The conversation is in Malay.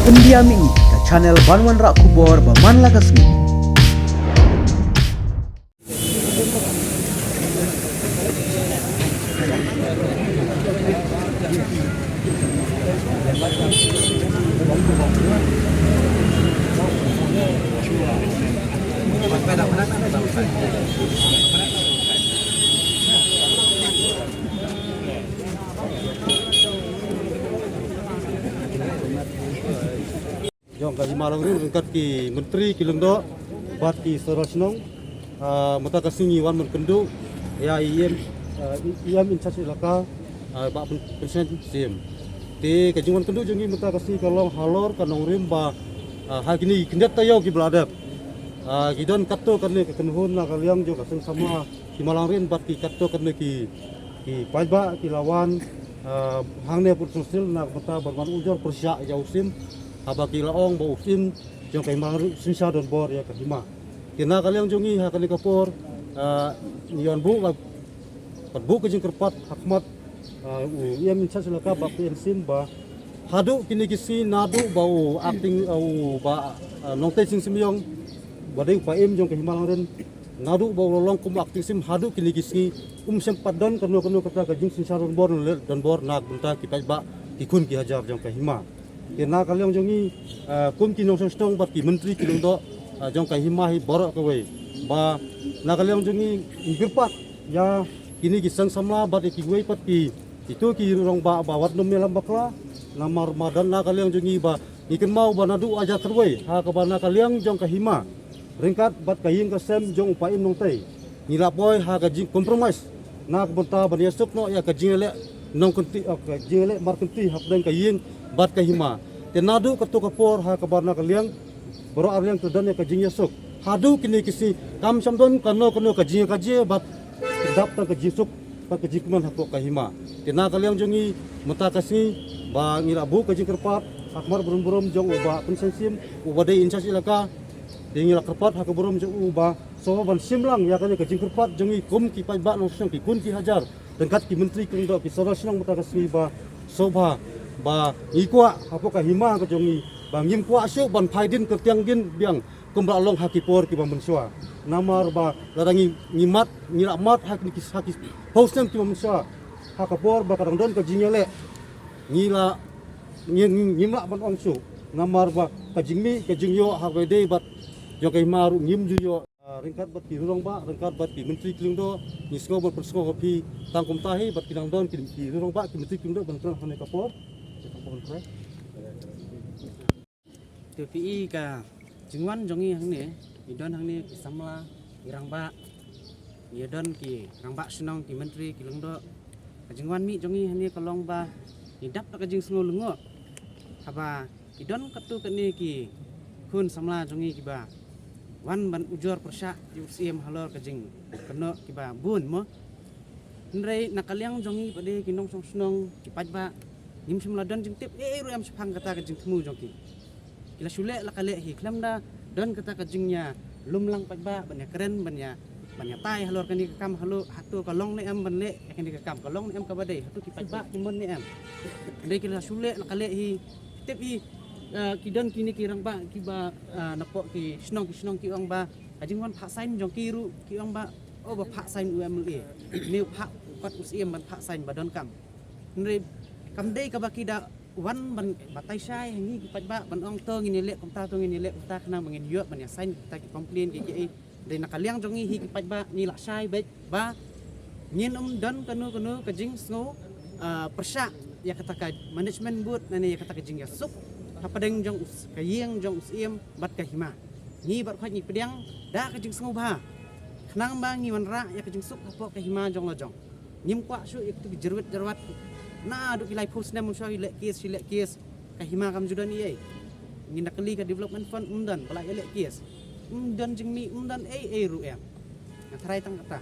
Pendiam ini ke channel Banwan Rak Kubor Baman Lakasmi. Jom kali malam ni dekat ki menteri ki lengdo bat ki Sorosnong mata kasingi wan menkendu ya IM in charge laka ba presiden sim te kajungan kendu jongi mata kasi kalong halor kanong rim ba ha kini kindat tayo ki beladap gidon katto karne ke kenhun na kaliang jo kaseng sama himalang rin bat ki katto karne ki pajba ki lawan hangne pur sosial na mata berman ujor persya jauh sim abaki laong bau usin jong kai mar sinsa don bor ya kahima kena kaliang jongi ha kali kapor nion bu pat bu kejing kerpat hakmat ia minta selaka bak sim ba hadu kini kisi nadu bau acting au ba nongte sing simyong badai pa im jong kahima ren nadu bau lolong kum acting sim hadu kini kisi sempat don kanu kata kejing sinsa don bor nak bunta kipai ba kikun ki hajar jong kahima kena kaliang jongi kum kinong sostong bat ki menteri kilong do jong kai himahi borok ke we ba na kaliang jongi ingirpat ya kini kisang samla bat ki we pat ki itu ki rong ba wat nom melam bakla namar madan na kaliang jongi ba ikan mau ba nadu aja terwe ha ka ba na kaliang jong kai hima ringkat bat kaing ka sem jong upain nong tei nila boy ha ka jing compromise na bonta ban yesuk no ya ka jingele nong kunti ka jingele mar kunti hap den kaing bat kahima tenadu ketu kapor ha kabarna kaliang boro arliang tudan ya kajing yesuk hadu kini kisi kam samdon kano kajing kaje bat dap ta kajisuk pa kajikman hapok kahima tena kaliang jongi mata kasi ba ngirabu kajing kerpat akmar burum jong uba pensensim ubade insas ilaka dingila kerpat ha kaburum jong uba so ban simlang ya kanya kajing kerpat jongi kum ki pai ba no ki kun ki hajar dengkat ki menteri kendo ki sorosnong mata kasi ba soba ba ikwa apakah hima ke jongi bang yim kwa syu ban phaidin ke tianggin biang kumbra long hakipor ki bang mensua namar ba larangi ngimat ngiramat hak hakis hostem ki mensua hakapor ba kadang don ke jingele ngila ngimla ban ongsu namar ba ka jingmi ke jingyo habede bat yo kai maru ngim juyo ringkat bat ki rong ba ringkat bat ki menteri klingdo nisgo ban persko kopi tangkum tahi bat kidang don ki rong ba ki menteri klingdo ban tran hane kapor TPI ka jingwan jongi hang ne idon hang ne samla irang ba idon ki rang ba senong ki menteri ki lengdo jingwan mi jongi hang ne kalong ba idap ka jing sngo lengo aba idon katu ka ne ki kun samla jongi ki ba wan ban ujor persya di usim halor ka jing keno ki ba bun mo nrei nakaliang jongi pade kinong song senong ki pajba nim simla don jing tip ru am sepang kata ka jing temu jongki kila sule la kale hi klamda don kata ka jingnya lumlang pajba banya keren banya tai halor kan di kam halo hatu kalong ne am ban le kan di kam kalong ne am ka badai hatu ki pajba kimon ne am dei kila sule la kale hi tip hi kidon kini kirang ba ki ba napok ki snong ki ong ba ajing wan phak sain jongki ru ki ong ba o ba phak sain umle ni phak pat usiem ban phak sain ba don kam nri kam dei ka baki da wan ban batai sai hangi ki pajba ban ong to ngini le komta to ngini le komta kana mangin yo ban ya sain ta ki complain ki dei nakaliang jongi hi ki pajba ni la sai bet ba nyin don kanu ka jing sngo persya ya kata ka management board nani ya kata ka jing ya sup hapadeng jong kayeng jong usiem bat ka hima ni bat khaj ni pedang da ka jing sngo ba khnang ba ngi wan ra ya ka jing sup hapo ka hima jong lo jong nyim kwa su ik tu jerwat na duk ilai post nem show ilek kies kahima kam judan ye ngin nakali ka development fund undan pala ilek kies undan jingmi undan ru em na try tang kata